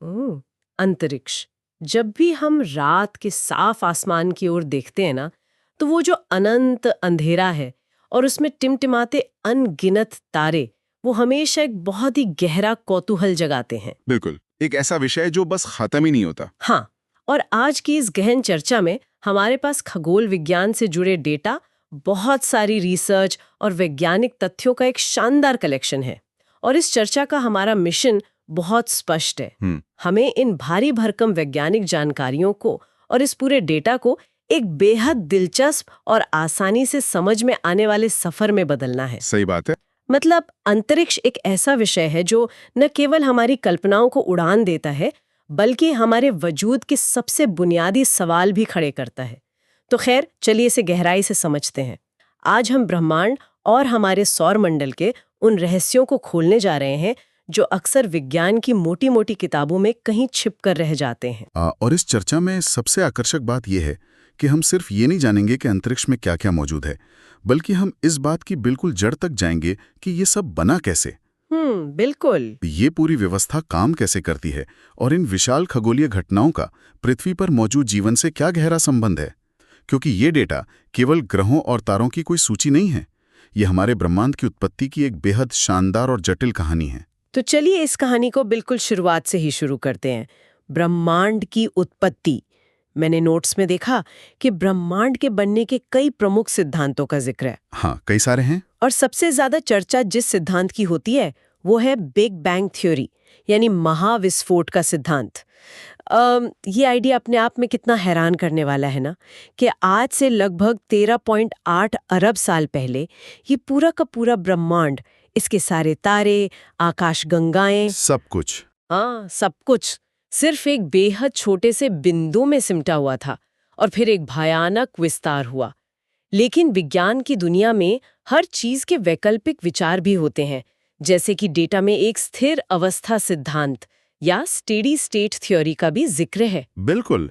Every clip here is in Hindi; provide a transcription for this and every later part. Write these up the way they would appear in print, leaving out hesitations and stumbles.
ओह, अंतरिक्ष। जब भी हम रात के साफ आसमान की ओर देखते हैं ना, तो वो जो अनंत अंधेरा है और उसमें टिमटिमाते अनगिनत तारे, वो हमेशा एक बहुत ही गहरा कौतूहल जगाते हैं। बिल्कुल, एक ऐसा विषय जो बस खत्म ही नहीं होता। हाँ, और आज की इस गहन चर्चा में हमारे पास खगोल विज्ञान से जुड़े डेटा, बहुत सारी रिसर्च और वैज्ञानिक तथ्यों का एक शानदार कलेक्शन है। और इस चर्चा का हमारा मिशन बहुत स्पष्ट है। हमें इन भारी भरकम वैज्ञानिक जानकारियों को और इस पूरे डेटा को एक बेहद दिलचस्प और आसानी से समझ में आने वाले सफर में बदलना है। सही बात है। मतलब अंतरिक्ष एक ऐसा विषय है जो न केवल हमारी कल्पनाओं को उड़ान देता है, बल्कि हमारे वजूद के सबसे बुनियादी सवाल भी खड़े करता है। तो खैर, चलिए इसे गहराई से समझते हैं। आज हम ब्रह्मांड और हमारे सौर मंडल के उन रहस्यों को खोलने जा रहे हैं जो अक्सर विज्ञान की मोटी-मोटी किताबों में कहीं छिप कर रह जाते हैं। और इस चर्चा में सबसे आकर्षक बात यह है कि हम सिर्फ ये नहीं जानेंगे कि अंतरिक्ष में क्या क्या मौजूद है, बल्कि हम इस बात की बिल्कुल जड़ तक जाएंगे कि ये सब बना कैसे, बिल्कुल। ये पूरी व्यवस्था काम कैसे करती है और इन विशाल खगोलीय घटनाओं का पृथ्वी पर मौजूद जीवन से क्या गहरा संबंध है। क्योंकि ये डेटा केवल ग्रहों और तारों की कोई सूची नहीं है, ये हमारे ब्रह्मांड की उत्पत्ति की एक बेहद शानदार और जटिल कहानी है। तो चलिए इस कहानी को बिल्कुल शुरुआत से ही शुरू करते हैं। ब्रह्मांड की उत्पत्ति। मैंने नोट्स में देखा कि ब्रह्मांड के बनने के कई प्रमुख सिद्धांतों का जिक्र है। हाँ, कई सारे हैं। और सबसे ज्यादा चर्चा जिस सिद्धांत की होती है वो है बिग बैंग थ्योरी, यानी महाविस्फोट का सिद्धांत। ये आइडिया अपने आप में कितना हैरान करने वाला है ना, कि आज से लगभग 13.8 अरब साल पहले ये पूरा का पूरा ब्रह्मांड, इसके सारे तारे, आकाशगंगाएं, सब कुछ। हाँ, सब कुछ सिर्फ एक बेहद छोटे से बिंदु में सिमटा हुआ था और फिर एक भयानक विस्तार हुआ। लेकिन विज्ञान की दुनिया में हर चीज के वैकल्पिक विचार भी होते हैं, जैसे कि डेटा में एक स्थिर अवस्था सिद्धांत या स्टेडी स्टेट थ्योरी का भी जिक्र है। बिल्कुल।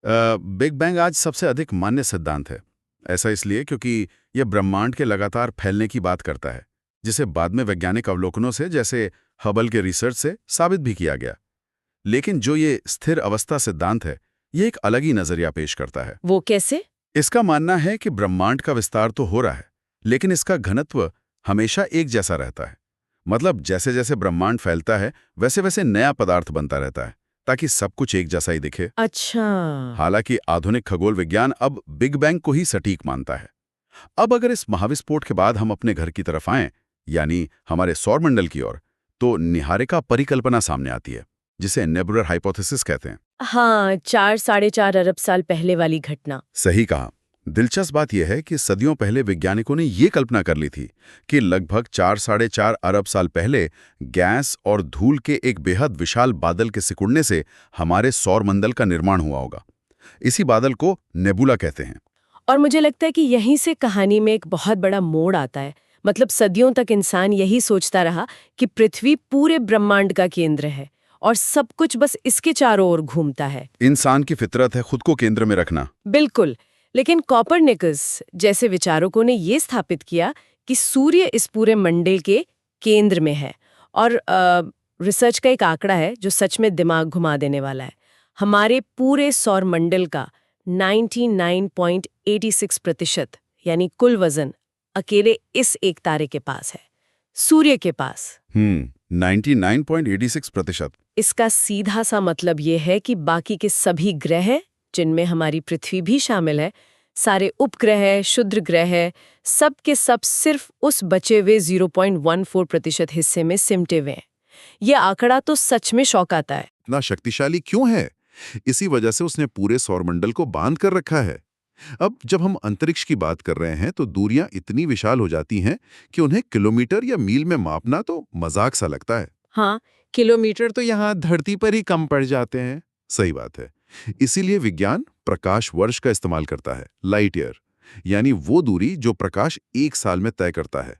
बिग बैंग आज सबसे अधिक मान्य सिद्धांत है। ऐसा इसलिए क्योंकि यह ब्रह्मांड के लगातार फैलने की बात करता है, जिसे बाद में वैज्ञानिक अवलोकनों से, जैसे हबल के रिसर्च से साबित भी किया गया। लेकिन जो ये स्थिर अवस्था सिद्धांत है, ये एक अलग ही नजरिया पेश करता है। वो कैसे? इसका मानना है कि ब्रह्मांड का विस्तार तो हो रहा है, लेकिन इसका घनत्व हमेशा एक जैसा रहता है। मतलब जैसे जैसे ब्रह्मांड फैलता है, वैसे वैसे नया पदार्थ बनता रहता है, ताकि सब कुछ एक जैसा ही दिखे। अच्छा। हालांकि आधुनिक खगोल विज्ञान अब बिग बैंग को ही सटीक मानता है। अब अगर इस महाविस्फोट के बाद हम अपने घर की तरफ आएं, यानी हमारे सौरमंडल की ओर, तो निहारिका परिकल्पना सामने आती है, जिसे नेबुलर हाइपोथेसिस कहते हैं। हाँ, 4-4.5 अरब साल पहले वाली घटना। सही कहा। दिलचस्प बात यह है कि सदियों पहले वैज्ञानिकों ने ये कल्पना कर ली थी कि लगभग 4-4.5 अरब साल पहले गैस और धूल के एक बेहद विशाल बादल के सिकुड़ने से हमारे सौरमंडल का निर्माण हुआ होगा। इसी बादल को नेबुला कहते हैं। और मुझे लगता है कि यहीं से कहानी में एक बहुत बड़ा मोड़ आता है। मतलब सदियों तक इंसान यही सोचता रहा कि पृथ्वी पूरे ब्रह्मांड का केंद्र है और सब कुछ बस इसके चारों ओर घूमता है। इंसान की फितरत है खुद को केंद्र में रखना। बिल्कुल। लेकिन कॉपरनिकस जैसे विचारकों ने ये स्थापित किया कि सूर्य इस पूरे मंडल के केंद्र में है। और रिसर्च का एक आंकड़ा है जो सच में दिमाग घुमा देने वाला है। हमारे पूरे सौर मंडल का 99.86% यानी कुल वजन अकेले इस एक तारे के पास है, सूर्य के पास। 99.86%। इसका सीधा सा मतलब ये है कि बाकी के सभी ग्रह, जिनमें हमारी पृथ्वी भी शामिल है, सारे उपग्रह, क्षुद्र ग्रह, सब के सब सिर्फ उस बचे हुए 0.14% हिस्से में सिमटे हुए हैं। ये आंकड़ा तो सच में शौक आता है। इतना शक्तिशाली क्यों है? इसी वजह से उसने पूरे सौरमंडल को बांध कर रखा है। अब जब हम अंतरिक्ष की बात कर रहे हैं तो दूरियां इतनी विशाल हो जाती हैं कि उन्हें किलोमीटर या मील में मापना तो मजाक सा लगता है। हाँ, किलोमीटर तो यहाँ धरती पर ही कम पड़ जाते हैं। सही बात है। इसीलिए विज्ञान प्रकाश वर्ष का इस्तेमाल करता है, लाइट ईयर, यानी वो दूरी जो प्रकाश एक साल में तय करता है।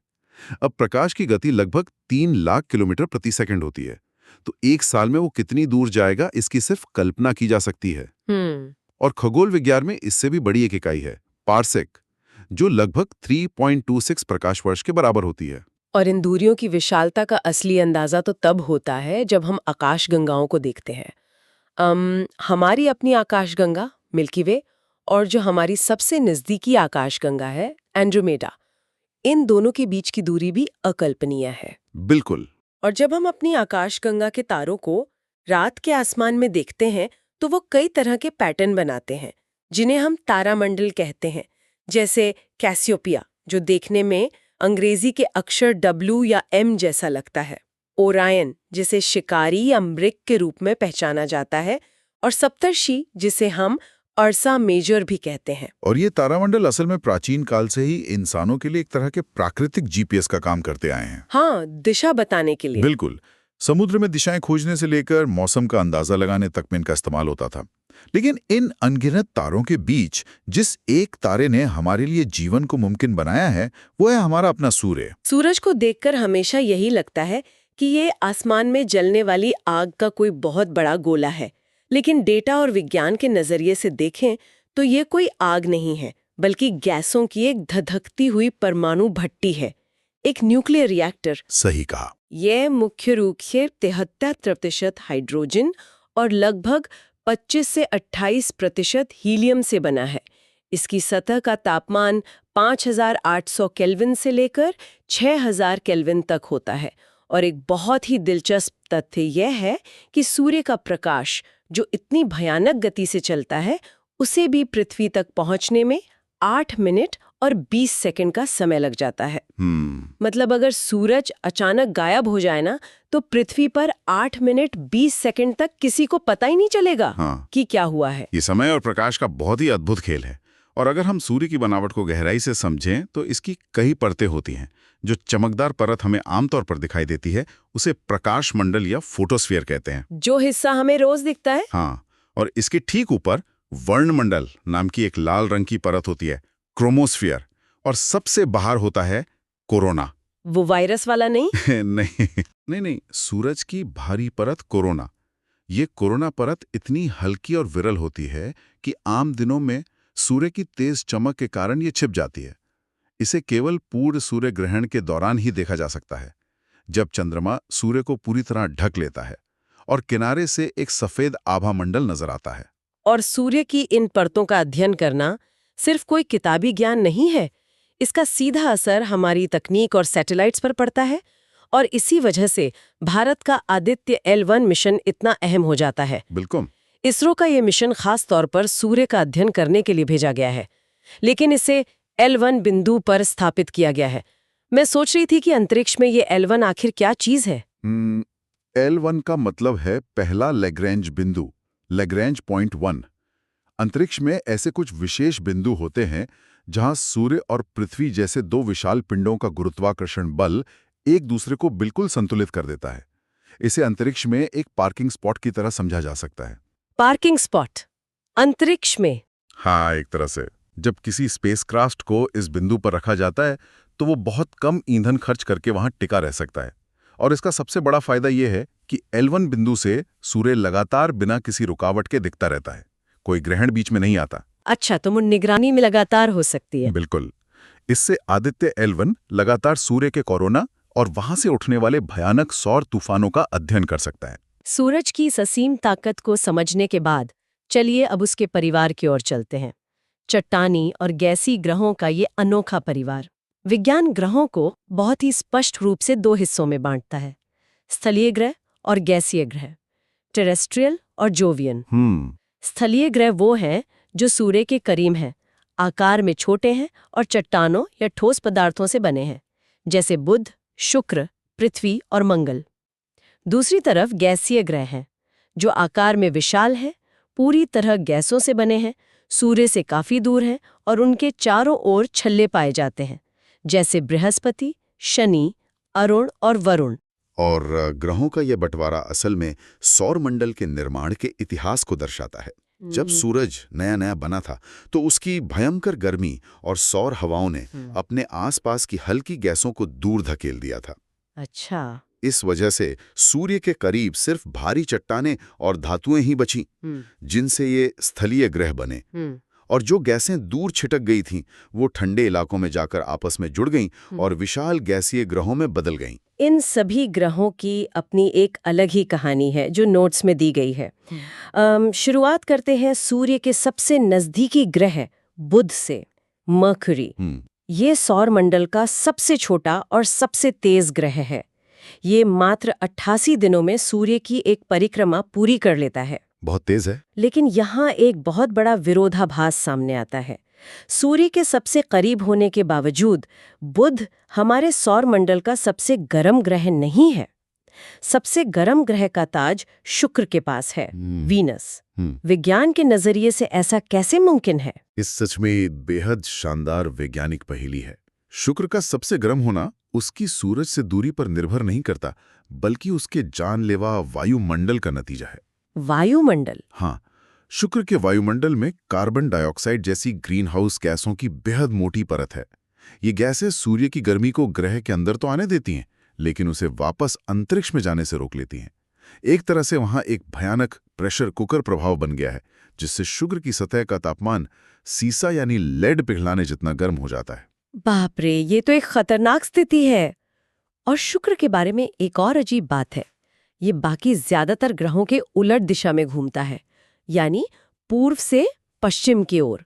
अब प्रकाश की गति लगभग 3 लाख किलोमीटर प्रति सेकंड होती है, तो एक साल में वो कितनी दूर जाएगा इसकी सिर्फ कल्पना की जा सकती है। और खगोल विज्ञान में इससे भी बड़ी एक इकाई है, पारसेक, जो लगभग 3.26 प्रकाश वर्ष के बराबर होती है। और इन दूरियों की विशालता का असली अंदाजा तो तब होता है जब हम आकाशगंगाओं को देखते हैं। हमारी अपनी आकाशगंगा मिल्की वे और जो हमारी सबसे नजदीकी आकाशगंगा है एंड्रोमेडा, इन दोनों के बीच की दूरी भी अकल्पनीय है। बिल्कुल। और जब हम अपनी आकाशगंगा के तारों को रात के आसमान में देखते हैं तो वो कई तरह के पैटर्न बनाते हैं जिन्हें हम तारामंडल कहते हैं, जैसे कैसियोपिया जो देखने में अंग्रेजी के अक्षर W या M जैसा लगता है, ओरायन जिसे शिकारी या मृग के रूप में पहचाना जाता है, और सप्तर्षि जिसे हम अर्सा मेजर भी कहते हैं। और ये तारामंडल असल में प्राचीन काल से ही इंसानों के लिए एक तरह के प्राकृतिक जीपीएस का काम करते आए हैं। हाँ, दिशा बताने के लिए। बिल्कुल। समुद्र में दिशाएं खोजने से लेकर मौसम का अंदाजा लगाने तक में इनका इस्तेमाल होता था। लेकिन इन अनगिनत तारों के बीच जिस एक तारे ने हमारे लिए जीवन को मुमकिन बनाया है वो है हमारा अपना सूर्य। सूरज को देखकर हमेशा यही लगता है कि ये आसमान में जलने वाली आग का कोई बहुत बड़ा गोला है, लेकिन डेटा और विज्ञान के नजरिए से देखें तो ये कोई आग नहीं है, बल्कि गैसों की एक धधकती हुई परमाणु भट्टी है, एक न्यूक्लियर रिएक्टर। सही कहा। यह मुख्य रूप से 73% हाइड्रोजन और लगभग 25 से 28% हीलियम से बना है। इसकी सतह का तापमान 5800 केल्विन से लेकर 6000 केल्विन तक होता है। और एक बहुत ही दिलचस्प तथ्य यह है कि सूर्य का प्रकाश जो इतनी भयानक गति से चलता है, उसे भी पृथ्वी तक पहुंचने में 8 मिनट और 20 सेकंड का समय लग जाता है। मतलब अगर सूरज अचानक गायब हो जाए ना, तो पृथ्वी पर 8 मिनट 20 सेकंड तक किसी को पता ही नहीं चलेगा कि क्या हुआ है। ये समय और प्रकाश का बहुत ही अद्भुत खेल है। और अगर हम सूर्य की बनावट को गहराई से समझें तो इसकी कई परतें होती हैं। जो चमकदार परत हमें आमतौर पर दिखाई देती है उसे प्रकाश मंडल या फोटोस्फीयर कहते हैं, जो हिस्सा हमें रोज दिखता है। हाँ, और इसके ठीक ऊपर वर्णमंडल नाम की एक लाल रंग की परत होती है, क्रोमोस्फीयर, और सबसे बाहर होता है कोरोना। वो वायरस वाला नहीं? नहीं, सूरज की भारी परत कोरोना। ये कोरोना परत इतनी हल्की और विरल होती है कि आम दिनों में सूर्य की तेज चमक के कारण ये छिप जाती है। इसे केवल पूर्ण सूर्य ग्रहण के दौरान ही देखा जा सकता है, जब चंद्रमा सूर्य को पूरी तरह ढक लेता है और किनारे से एक सफेद आभा मंडल नजर आता है। और सूर्य की इन परतों का अध्ययन करना सिर्फ कोई किताबी ज्ञान नहीं है, इसका सीधा असर हमारी तकनीक और सैटेलाइट्स पर पड़ता है। और इसी वजह से भारत का आदित्य L1 मिशन इतना अहम हो जाता है। बिल्कुल। इसरो का ये मिशन खास तौर पर सूर्य का अध्ययन करने के लिए भेजा गया है, लेकिन इसे L1 बिंदु पर स्थापित किया गया है। मैं सोच रही थी कि अंतरिक्ष में ये L1 आखिर क्या चीज है? L1 का मतलब है पहला लैग्रैंज बिंदु, लैग्रैंज पॉइंट 1। अंतरिक्ष में ऐसे कुछ विशेष बिंदु होते हैं जहां सूर्य और पृथ्वी जैसे दो विशाल पिंडों का गुरुत्वाकर्षण बल एक दूसरे को बिल्कुल संतुलित कर देता है। इसे अंतरिक्ष में एक पार्किंग स्पॉट की तरह समझा जा सकता है। पार्किंग स्पॉट अंतरिक्ष में? हाँ, एक तरह से। जब किसी स्पेसक्राफ्ट को इस बिंदु पर रखा जाता है तो वो बहुत कम ईंधन खर्च करके वहां टिका रह सकता है। और इसका सबसे बड़ा फायदा ये है कि L1 बिंदु से सूर्य लगातार बिना किसी रुकावट के दिखता रहता है, कोई ग्रहण बीच में नहीं आता। अच्छा, तो वो निगरानी में लगातार हो सकती है। बिल्कुल। इससे आदित्य L1 लगातार सूर्य के कोरोना और वहां से उठने वाले भयानक सौर तूफानों का अध्ययन कर सकता है। सूरज की इस असीम ताकत को समझने के बाद चलिए अब उसके परिवार की ओर चलते हैं। चट्टानी और गैसी ग्रहों का ये अनोखा परिवार। विज्ञान ग्रहों को बहुत ही स्पष्ट रूप से दो हिस्सों में बांटता है, स्थलीय ग्रह और गैसीय ग्रह, टेरेस्ट्रियल और जोवियन। स्थलीय ग्रह वो हैं जो सूर्य के करीब हैं, आकार में छोटे हैं और चट्टानों या ठोस पदार्थों से बने हैं, जैसे बुध, शुक्र, पृथ्वी और मंगल। दूसरी तरफ गैसीय ग्रह हैं जो आकार में विशाल हैं, पूरी तरह गैसों से बने हैं, सूर्य से काफी दूर हैं और उनके चारों ओर छल्ले पाए जाते हैं, जैसे बृहस्पति, शनि, अरुण और वरुण। और ग्रहों का यह बंटवारा असल में सौर मंडल के निर्माण के इतिहास को दर्शाता है। जब सूरज नया नया बना था तो उसकी भयंकर गर्मी और सौर हवाओं ने अपने आसपास की हल्की गैसों को दूर धकेल दिया था। अच्छा। इस वजह से सूर्य के करीब सिर्फ भारी चट्टानें और धातुएं ही बचीं, जिनसे ये स्थलीय ग्रह बने। और जो गैसें दूर छिटक गई थीं वो ठंडे इलाकों में जाकर आपस में जुड़ गईं और विशाल गैसीय ग्रहों में बदल गईं। इन सभी ग्रहों की अपनी एक अलग ही कहानी है जो नोट्स में दी गई है। शुरुआत करते हैं सूर्य के सबसे नजदीकी ग्रह बुध से, मर्क्यूरी। ये सौर मंडल का सबसे छोटा और सबसे तेज ग्रह है। ये मात्र 88 दिनों में सूर्य की एक परिक्रमा पूरी कर लेता है। बहुत तेज है। लेकिन यहाँ एक बहुत बड़ा विरोधाभास सामने आता है। सूर्य के सबसे करीब होने के बावजूद बुध हमारे सौर मंडल का सबसे गर्म ग्रह नहीं है। सबसे गर्म ग्रह का ताज शुक्र के पास है, वीनस। विज्ञान के नजरिए से ऐसा कैसे मुमकिन है? इस सच में बेहद शानदार वैज्ञानिक पहेली है। शुक्र का सबसे गर्म होना उसकी सूरज से दूरी पर निर्भर नहीं करता, बल्कि उसके जानलेवा वायुमंडल का नतीजा है। वायुमंडल? हाँ, शुक्र के वायुमंडल में कार्बन डाइऑक्साइड जैसी ग्रीन हाउस गैसों की बेहद मोटी परत है। ये गैसें सूर्य की गर्मी को ग्रह के अंदर तो आने देती हैं, लेकिन उसे वापस अंतरिक्ष में जाने से रोक लेती हैं। एक तरह से वहां एक भयानक प्रेशर कुकर प्रभाव बन गया है, जिससे शुक्र की सतह का तापमान सीसा यानी लेड पिघलाने जितना गर्म हो जाता है। बाप रे, ये तो एक खतरनाक स्थिति है। और शुक्र के बारे में एक और अजीब बात है, ये बाकी ज्यादातर ग्रहों के उलट दिशा में घूमता है, यानी पूर्व से पश्चिम की ओर।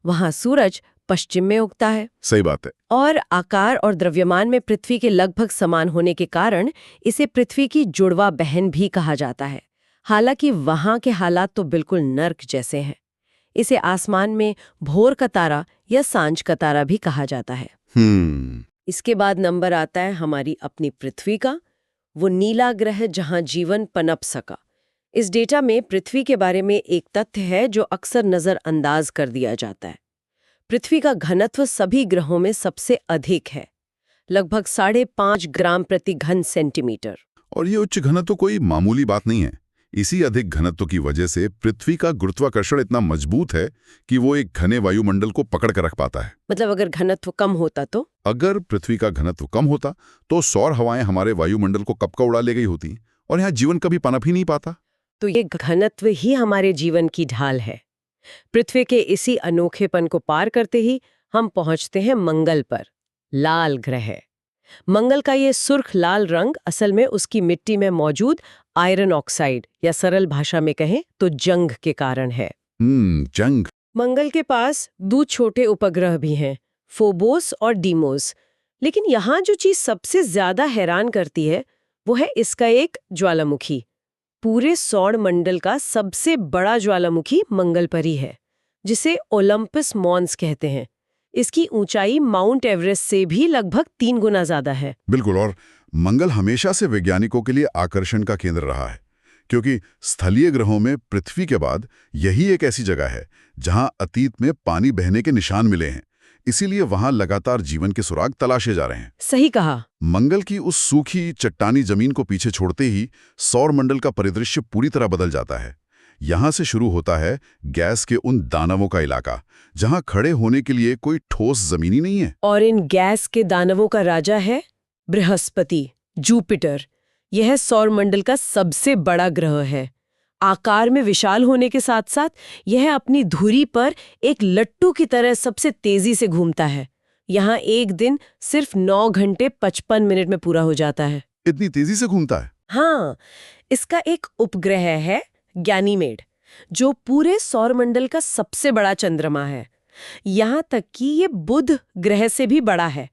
वहां सूरज पश्चिम में उगता है। सही बात है। और आकार और द्रव्यमान में पृथ्वी के लगभग समान होने के कारण इसे पृथ्वी की जुड़वा बहन भी कहा जाता है। हालांकि वहां के हालात तो बिल्कुल नर्क जैसे हैं। इसे आसमान में भोर का तारा या सांझ का तारा भी कहा जाता है। इसके बाद नंबर आता है हमारी अपनी पृथ्वी का, वो नीला ग्रह जहां जीवन पनप सका। इस डेटा में पृथ्वी के बारे में एक तथ्य है जो अक्सर नजरअंदाज कर दिया जाता है। पृथ्वी का घनत्व सभी ग्रहों में सबसे अधिक है, लगभग 5.5 ग्राम प्रति घन सेंटीमीटर। और ये उच्च घनत्व कोई मामूली बात नहीं है। इसी अधिक घनत्व की वजह से पृथ्वी का गुरुत्वाकर्षण इतना मजबूत है कि वो एक घने वायुमंडल को पकड़ कर रख पाता है। मतलब अगर घनत्व कम होता तो? अगर पृथ्वी का घनत्व कम होता तो सौर हवाएं हमारे वायुमंडल को कब का उड़ा ले गई होती और यहाँ जीवन कभी पनप ही नहीं पाता। तो ये घनत्व ही हमारे जीवन की ढाल है। पृथ्वी के इसी अनोखेपन को पार करते ही हम पहुंचते हैं मंगल पर, लाल ग्रह। मंगल का ये सुर्ख लाल रंग असल में उसकी मिट्टी में मौजूद आयरन ऑक्साइड या सरल भाषा में कहें तो जंग के कारण है। जंग। मंगल के पास 2 छोटे उपग्रह भी हैं, फोबोस और डीमोस। लेकिन यहाँ जो चीज सबसे ज्यादा हैरान करती है वो है इसका एक ज्वालामुखी। पूरे सौर मंडल का सबसे बड़ा ज्वालामुखी मंगल पर ही है, जिसे ओलंपस मॉन्स कहते हैं। इसकी ऊंचाई माउंट एवरेस्ट से भी लगभग 3 गुना ज्यादा है। बिल्कुल। और मंगल हमेशा से वैज्ञानिकों के लिए आकर्षण का केंद्र रहा है, क्योंकि स्थलीय ग्रहों में पृथ्वी के बाद यही एक ऐसी जगह है जहां अतीत में पानी बहने के निशान मिले हैं। इसीलिए वहां लगातार जीवन के सुराग तलाशे जा रहे हैं। सही कहा। मंगल की उस सूखी चट्टानी जमीन को पीछे छोड़ते ही सौर मंडल का परिदृश्य पूरी तरह बदल जाता है। यहां से शुरू होता है गैस के उन दानवों का इलाका, जहां खड़े होने के लिए कोई ठोस जमीन ही नहीं है। और इन गैस के दानवों का राजा है बृहस्पति, जुपिटर। यह सौर मंडल का सबसे बड़ा ग्रह है। आकार में विशाल होने के साथ साथ यह अपनी धुरी पर एक लट्टू की तरह सबसे तेजी से घूमता है। यहाँ एक दिन सिर्फ 9 घंटे 55 मिनट में पूरा हो जाता है। इतनी तेजी से घूमता है? हाँ, इसका एक उपग्रह है गैनीमेड, जो पूरे सौरमंडल का सबसे बड़ा चंद्रमा है। यहाँ तक कि ये बुध ग्रह से भी बड़ा है।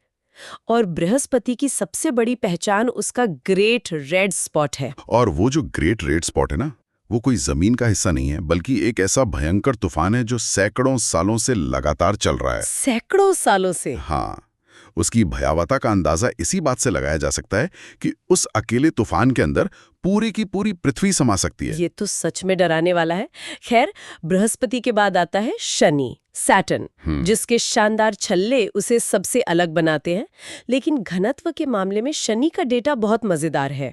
और बृहस्पति की सबसे बड़ी पहचान उसका ग्रेट रेड स्पॉट है। और वो जो ग्रेट रेड स्पॉट है ना, वो कोई जमीन का हिस्सा नहीं है, बल्कि एक ऐसा भयंकर तूफान है जो सैकड़ों सालों से लगातार चल रहा है। सैकड़ों सालों से? हाँ। उसकी भयावहता का अंदाजा इसी बात से लगाया जा सकता है कि उस अकेले तूफान के अंदर पूरी की पूरी पृथ्वी समा सकती है। ये तो सच में डराने वाला है। खैर, बृहस्पति के बाद आता है शनि, सैटर्न, जिसके शानदार छल्ले उसे सबसे अलग बनाते हैं। लेकिन घनत्व के मामले में शनि का डेटा बहुत मजेदार है।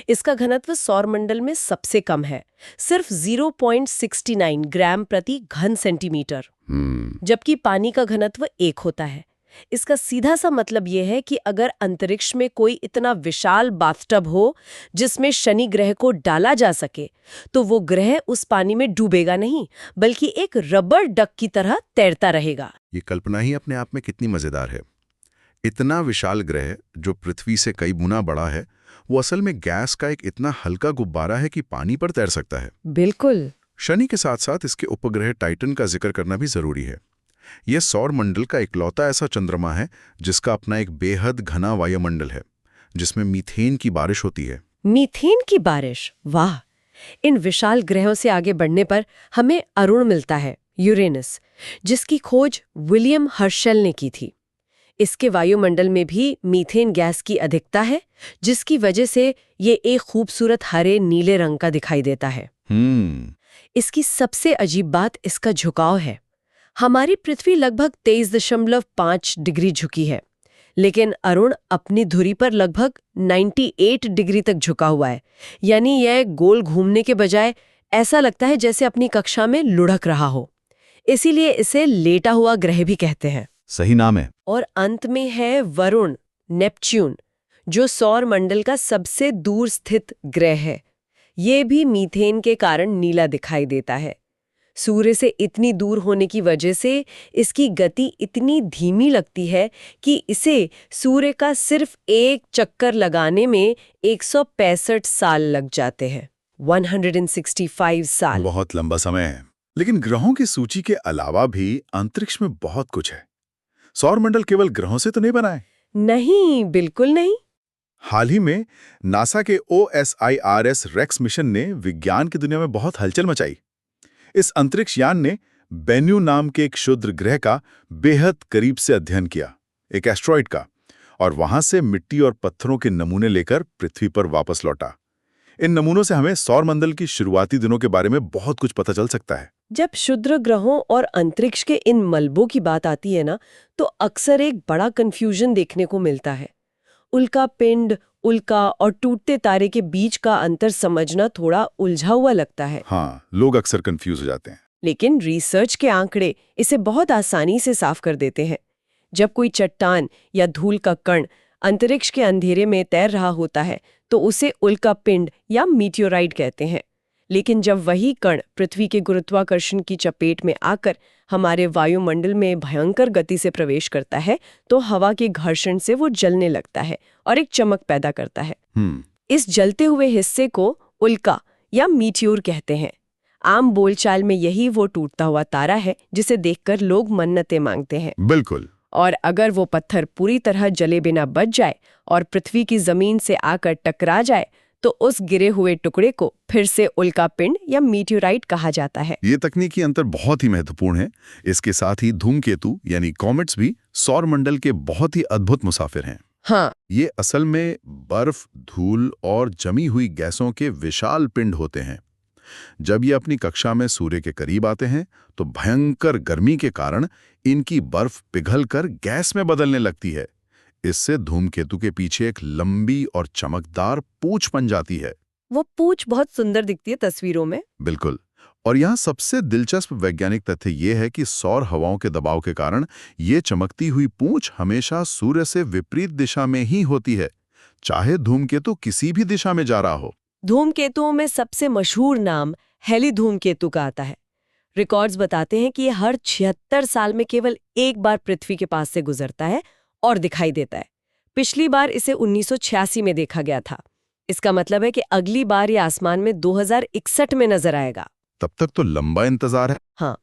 इसका घनत्व सौरमंडल में सबसे कम है, सिर्फ 0.69 ग्राम प्रति घन सेंटीमीटर, जबकि पानी का घनत्व 1 होता है। इसका सीधा सा मतलब ये है कि अगर अंतरिक्ष में कोई इतना विशाल बाथटब हो जिसमें शनि ग्रह को डाला जा सके, तो वो ग्रह उस पानी में डूबेगा नहीं, बल्कि एक रबर डक की तरह तैरता रहेगा। ये कल्पना ही अपने आप में कितनी मजेदार है। इतना विशाल ग्रह जो पृथ्वी से कई गुना बड़ा है, वो असल में गैस का एक इतना हल्का गुब्बारा है कि पानी पर तैर सकता है। बिल्कुल। शनि के साथ साथ इसके उपग्रह टाइटन का जिक्र करना भी जरूरी है। यह सौर मंडल का इकलौता ऐसा चंद्रमा है जिसका अपना एक बेहद घना वायुमंडल है, जिसमें मीथेन की बारिश होती है। मीथेन की बारिश, वाह! इन विशाल ग्रहों से आगे बढ़ने पर हमें अरुण मिलता है, यूरेनस, जिसकी खोज विलियम हर्शेल ने की थी। इसके वायुमंडल में भी मीथेन गैस की अधिकता है, जिसकी वजह से ये एक खूबसूरत हरे नीले रंग का दिखाई देता है। इसकी सबसे अजीब बात इसका झुकाव है। हमारी पृथ्वी लगभग 23.5 डिग्री झुकी है, लेकिन अरुण अपनी धुरी पर लगभग 98 डिग्री तक झुका हुआ है। यानी यह गोल घूमने के बजाय ऐसा लगता है जैसे अपनी कक्षा में लुढ़क रहा हो। इसीलिए इसे लेटा हुआ ग्रह भी कहते हैं। सही नाम है। और अंत में है वरुण, नेपच्यून, जो सौर मंडल का सबसे दूर स्थित ग्रह है। ये भी मीथेन के कारण नीला दिखाई देता है। सूर्य से इतनी दूर होने की वजह से इसकी गति इतनी धीमी लगती है कि इसे सूर्य का सिर्फ एक चक्कर लगाने में 165 साल लग जाते हैं। 165 साल। बहुत लंबा समय है। लेकिन ग्रहों की सूची के अलावा भी अंतरिक्ष में बहुत कुछ है। सौरमंडल केवल ग्रहों से तो नहीं बना है। नहीं, बिल्कुल नहीं। हाल ही में नासा के OSIRS रेक्स मिशन ने विज्ञान की दुनिया में बहुत हलचल मचाई। इस अंतरिक्ष यान ने बेन्यू नाम के एक क्षुद्र ग्रह का बेहद करीब से अध्ययन किया, एक एस्ट्रॉइड का, और वहां से मिट्टी और पत्थरों के नमूने लेकर पृथ्वी पर वापस लौटा। इन नमूनों से हमें सौरमंडल की शुरुआती दिनों के बारे में बहुत कुछ पता चल सकता है। जब क्षुद्र ग्रहों और अंतरिक्ष के इन मलबों की बात आती है ना, तो अक्सर एक बड़ा कंफ्यूजन देखने को मिलता है। उल्का पिंड, उल्का और टूटते तारे के बीच का अंतर समझना थोड़ा उलझा हुआ लगता है। हाँ, लोग अक्सर कंफ्यूज हो जाते हैं। लेकिन रिसर्च के आंकड़े इसे बहुत आसानी से साफ कर देते हैं। जब कोई चट्टान या धूल का कण अंतरिक्ष के अंधेरे में तैर रहा होता है, तो उसे उल्का पिंड या मीटियोराइट कहते हैं। लेकिन जब वही कण पृथ्वी के गुरुत्वाकर्षण की चपेट में आकर हमारे वायुमंडल में भयंकर गति से प्रवेश करता है, तो हवा के घर्षण से वो जलने लगता है और एक चमक पैदा करता है। इस जलते हुए हिस्से को उल्का या मीटियोर कहते हैं। आम बोलचाल में यही वो टूटता हुआ तारा है जिसे देखकर लोग मन्नतें मांगते हैं। बिल्कुल। और अगर वो पत्थर पूरी तरह जले बिना बच जाए और पृथ्वी की जमीन से आकर टकरा जाए, तो उस गिरे हुए टुकड़े को फिर से उल्का पिंड या मीटियोराइट कहा जाता है। ये तकनीकी अंतर बहुत ही महत्वपूर्ण है। इसके साथ ही धूमकेतु यानी कॉमेट्स भी सौरमंडल के बहुत ही अद्भुत मुसाफिर हैं। हाँ, ये असल में बर्फ, धूल और जमी हुई गैसों के विशाल पिंड होते हैं। जब ये अपनी कक्षा में सूर्य के करीब आते हैं, तो भयंकर गर्मी के कारण इनकी बर्फ पिघलकर गैस में बदलने लगती है। इससे धूमकेतु के पीछे एक लंबी और चमकदार पूंछ बन जाती है। वो पूंछ बहुत सुंदर दिखती है तस्वीरों में। बिल्कुल। और यहाँ सबसे दिलचस्प वैज्ञानिक तथ्य ये है कि सौर हवाओं के दबाव के कारण ये चमकती हुई पूंछ हमेशा सूर्य से विपरीत दिशा में ही होती है, चाहे धूमकेतु किसी भी दिशा में जा रहा हो। धूमकेतुओं में सबसे मशहूर नाम हेली धूमकेतु का आता है। रिकॉर्ड्स बताते हैं कि ये हर 76 साल में केवल एक बार पृथ्वी के पास से गुजरता है और दिखाई देता है। पिछली बार इसे 1986 में देखा गया था। इसका मतलब है कि अगली बार ये आसमान में 2061 में नजर आएगा। तब तक तो लंबा इंतजार है। हाँ,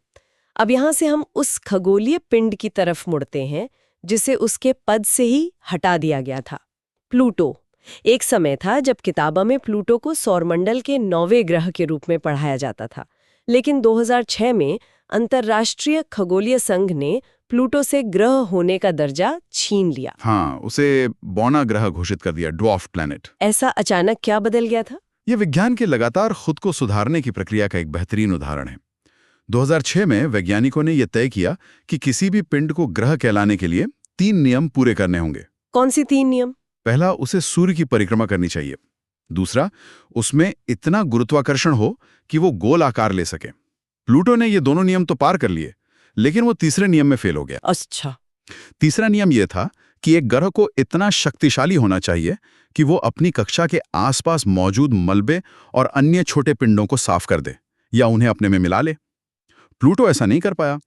अब यहाँ से हम उस खगोलीय पिंड की तरफ मुड़ते हैं जिसे उसके पद से ही हटा दिया गया था, प्लूटो। एक समय था जब किताबों में प्लूटो को सौरमंडल के 9वें ग्रह के रूप में पढ़ाया जाता था, लेकिन 2006 में अंतर्राष्ट्रीय खगोलीय संघ ने प्लूटो से ग्रह होने का दर्जा छीन लिया। हाँ, उसे बौना ग्रह घोषित कर दिया, ड्वार्फ प्लैनेट। ऐसा अचानक क्या बदल गया था? ये विज्ञान के लगातार खुद को सुधारने की प्रक्रिया का एक बेहतरीन उदाहरण है। 2006 में वैज्ञानिकों ने यह तय किया कि किसी भी पिंड को ग्रह कहलाने के लिए 3 नियम पूरे करने होंगे। कौन सी 3 नियम? पहला, उसे सूर्य की परिक्रमा करनी चाहिए। दूसरा, उसमें इतना गुरुत्वाकर्षण हो कि वो गोल आकार ले सके। प्लूटो ने ये दोनों नियम तो पार कर लिए, लेकिन वो तीसरे नियम में फेल हो गया। अच्छा। तीसरा नियम यह था कि एक ग्रह को इतना शक्तिशाली होना चाहिए कि वो अपनी कक्षा के आसपास मौजूद मलबे और अन्य छोटे पिंडों को साफ कर दे या उन्हें अपने में मिला ले। प्लूटो ऐसा नहीं कर पाया।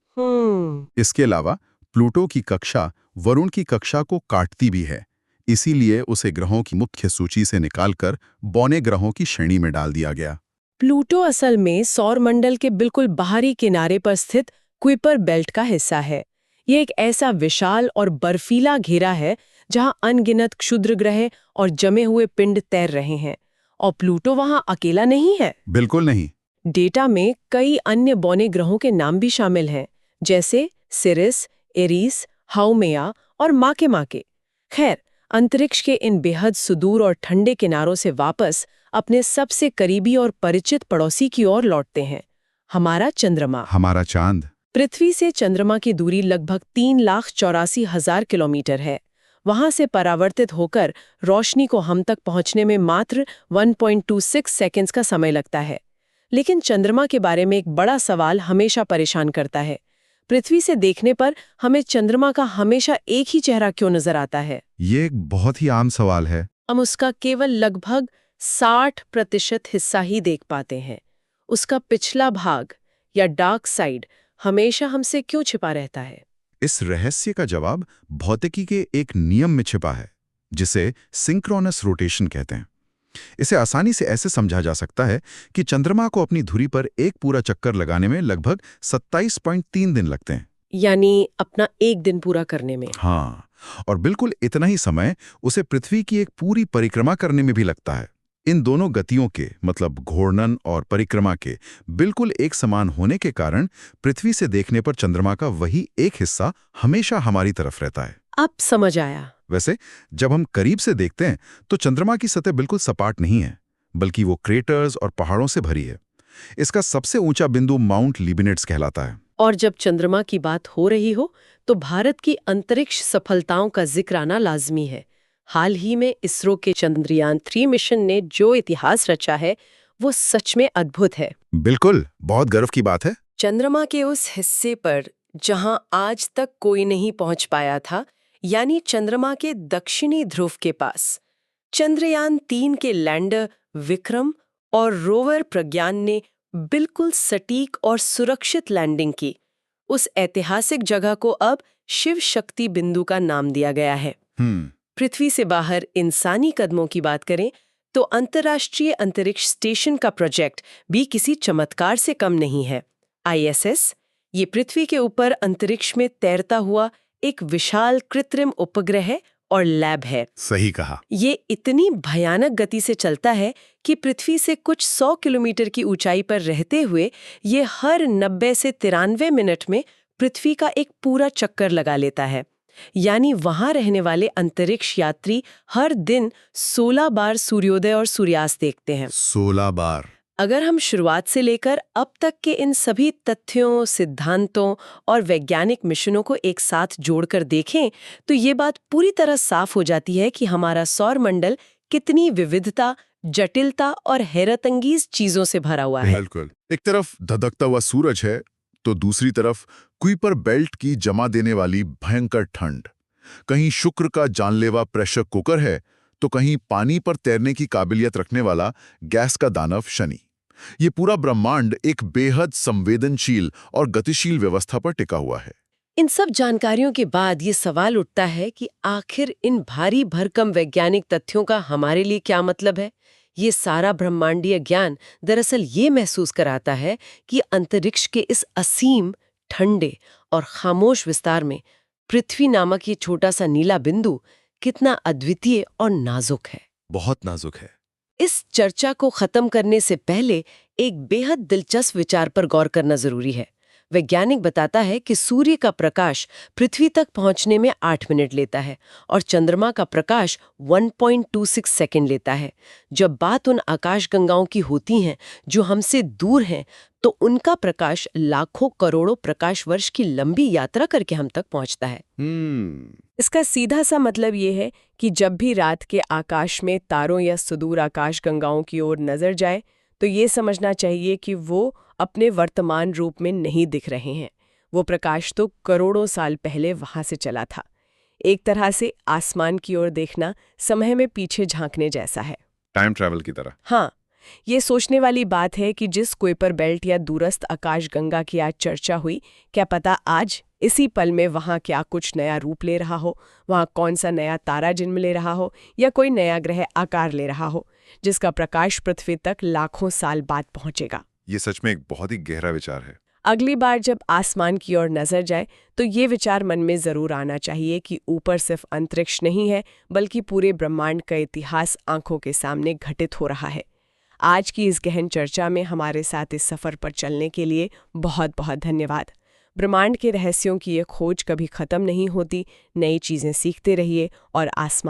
इसके अलावा प्लूटो की कक्षा वरुण की कक्षा को काटती भी है, इसीलिए उसे ग्रहों की मुख्य सूची से निकालकर बौने ग्रहों की श्रेणी में डाल दिया गया। प्लूटो असल में सौरमंडल के बिल्कुल बाहरी किनारे पर स्थित कुइपर बेल्ट का हिस्सा है। ये एक ऐसा विशाल और बर्फीला घेरा है जहां अनगिनत क्षुद्र ग्रह और जमे हुए पिंड तैर रहे हैं, और प्लूटो वहां अकेला नहीं है। बिल्कुल नहीं। डेटा में कई अन्य बौने ग्रहों के नाम भी शामिल हैं, जैसे सिरिस, एरीस, हाउमेया और माके। खैर, अंतरिक्ष के इन बेहद सुदूर और ठंडे किनारों से वापस अपने सबसे करीबी और परिचित पड़ोसी की ओर लौटते हैं, हमारा चंद्रमा। हमारा चांद। पृथ्वी से चंद्रमा की दूरी लगभग 3,84,000 किलोमीटर है। वहां से परावर्तित होकर रोशनी को हम तक पहुंचने में मात्र 1.26 सेकंड्स का समय लगता है। लेकिन चंद्रमा के बारे में एक बड़ा सवाल हमेशा परेशान करता है। पृथ्वी से देखने पर हमें चंद्रमा का हमेशा एक ही चेहरा क्यों नजर आता है? ये एक बहुत ही आम सवाल है। हम उसका केवल लगभग 60% हिस्सा ही देख पाते हैं। उसका पिछला भाग या डार्क साइड हमेशा हमसे क्यों छिपा रहता है? इस रहस्य का जवाब भौतिकी के एक नियम में छिपा है, जिसे सिंक्रोनस रोटेशन कहते हैं। इसे आसानी से ऐसे समझा जा सकता है कि चंद्रमा को अपनी धुरी पर एक पूरा चक्कर लगाने में लगभग 27.3 दिन लगते हैं। यानी अपना एक दिन पूरा करने में। हाँ, और बिल्कुल इतना ही समय उसे पृथ्वी की एक पूरी परिक्रमा करने में भी लगता है। इन दोनों गतियों के, मतलब घूर्णन और परिक्रमा के, बिल्कुल एक समान होने के कारण पृथ्वी से देखने पर चंद्रमा का वही एक हिस्सा हमेशा हमारी तरफ रहता है। अब समझ आया। वैसे जब हम करीब से देखते हैं तो चंद्रमा की सतह बिल्कुल सपाट नहीं है, बल्कि वो क्रेटर्स और पहाड़ों से भरी है। इसका सबसे ऊंचा बिंदु माउंट लिबिनेट्स कहलाता है। और जब चंद्रमा की बात हो रही हो तो भारत की अंतरिक्ष सफलताओं का जिक्र आना लाजमी है। हाल ही में इसरो के चंद्रयान 3 मिशन ने जो इतिहास रचा है वो सच में अद्भुत है। बिल्कुल, बहुत गर्व की बात है। चंद्रमा के उस हिस्से पर जहां आज तक कोई नहीं पहुंच पाया था, यानी चंद्रमा के दक्षिणी ध्रुव के पास, चंद्रयान 3 के लैंडर विक्रम और रोवर प्रज्ञान ने बिल्कुल सटीक और सुरक्षित लैंडिंग की। उस ऐतिहासिक जगह को अब शिव शक्ति बिंदु का नाम दिया गया है। पृथ्वी से बाहर इंसानी कदमों की बात करें तो अंतर्राष्ट्रीय अंतरिक्ष स्टेशन का प्रोजेक्ट भी किसी चमत्कार से कम नहीं है। ISS, ये पृथ्वी के ऊपर अंतरिक्ष में तैरता हुआ एक विशाल कृत्रिम उपग्रह और लैब है। सही कहा। ये इतनी भयानक गति से चलता है कि पृथ्वी से कुछ 100 किलोमीटर की ऊंचाई पर रहते हुए ये हर 90 से 93 मिनट में पृथ्वी का एक पूरा चक्कर लगा लेता है। यानी वहां रहने वाले अंतरिक्ष यात्री हर दिन 16 बार सूर्योदय और सूर्यास्त देखते हैं। 16 बार। अगर हम शुरुआत से लेकर अब तक के इन सभी तथ्यों, सिद्धांतों और वैज्ञानिक मिशनों को एक साथ जोड़कर देखें तो ये बात पूरी तरह साफ हो जाती है कि हमारा सौरमंडल कितनी विविधता, जटिलता और हैरतअंगेज चीजों से भरा हुआ है। बिल्कुल। एक तरफ धधकता हुआ सूरज है तो दूसरी तरफ कुइपर बेल्ट की जमा देने वाली भयंकर ठंड। कहीं शुक्र का जानलेवा प्रेशर कुकर है तो कहीं पानी पर तैरने की काबिलियत रखने वाला गैस का दानव शनि। ये पूरा ब्रह्मांड एक बेहद संवेदनशील और गतिशील व्यवस्था पर टिका हुआ है। इन सब जानकारियों के बाद ये सवाल उठता है कि आखिर इन भारी भरकम वैज्ञानिक तथ्यों का हमारे लिए क्या मतलब है? ये सारा ब्रह्मांडीय ज्ञान दरअसल ये महसूस कराता है कि अंतरिक्ष के इस असीम, ठंडे और खामोश विस्तार में पृथ्वी नामक ये छोटा सा नीला बिंदु कितना अद्वितीय और नाजुक है। बहुत नाजुक है। इस चर्चा को खत्म करने से पहले एक बेहद दिलचस्प विचार पर गौर करना जरूरी है। वैज्ञानिक बताता है कि सूर्य का प्रकाश पृथ्वी तक पहुंचने में 8 मिनट लेता है और चंद्रमा का प्रकाश 1.26 सेकंड लेता है। जब बात उन आकाशगंगाओं की होती है जो हमसे दूर हैं, तो उनका प्रकाश लाखों करोड़ों प्रकाश वर्ष की लंबी यात्रा करके हम तक पहुंचता है। इसका सीधा सा मतलब ये है कि जब भी रात के आकाश में तारों या सुदूर आकाशगंगाओं की ओर नजर जाए तो ये समझना चाहिए कि वो अपने वर्तमान रूप में नहीं दिख रहे हैं। वो प्रकाश तो करोड़ों साल पहले वहां से चला था। एक तरह से आसमान की ओर देखना समय में पीछे झांकने जैसा है। टाइम ट्रैवल की तरह। हाँ, ये सोचने वाली बात है कि जिस कुइपर बेल्ट या दूरस्थ आकाशगंगा की आज चर्चा हुई, क्या पता आज इसी पल में वहाँ क्या कुछ नया रूप ले रहा हो, वहाँ कौन सा नया तारा जन्म ले रहा हो या कोई नया ग्रह आकार ले रहा हो, जिसका प्रकाश पृथ्वी तक लाखों साल बाद पहुंचेगा। ये सच में एक बहुत ही गहरा विचार है। अगली बार जब आसमान की ओर नजर जाए तो ये विचार मन में जरूर आना चाहिए कि ऊपर सिर्फ अंतरिक्ष नहीं है, बल्कि पूरे ब्रह्मांड का इतिहास आंखों के सामने घटित हो रहा है। आज की इस गहन चर्चा में हमारे साथ इस सफर पर चलने के लिए बहुत बहुत धन्यवाद। ब्रह्मांड के रहस्यों की ये खोज कभी खत्म नहीं होती। नई चीजें सीखते रहिए और आसमान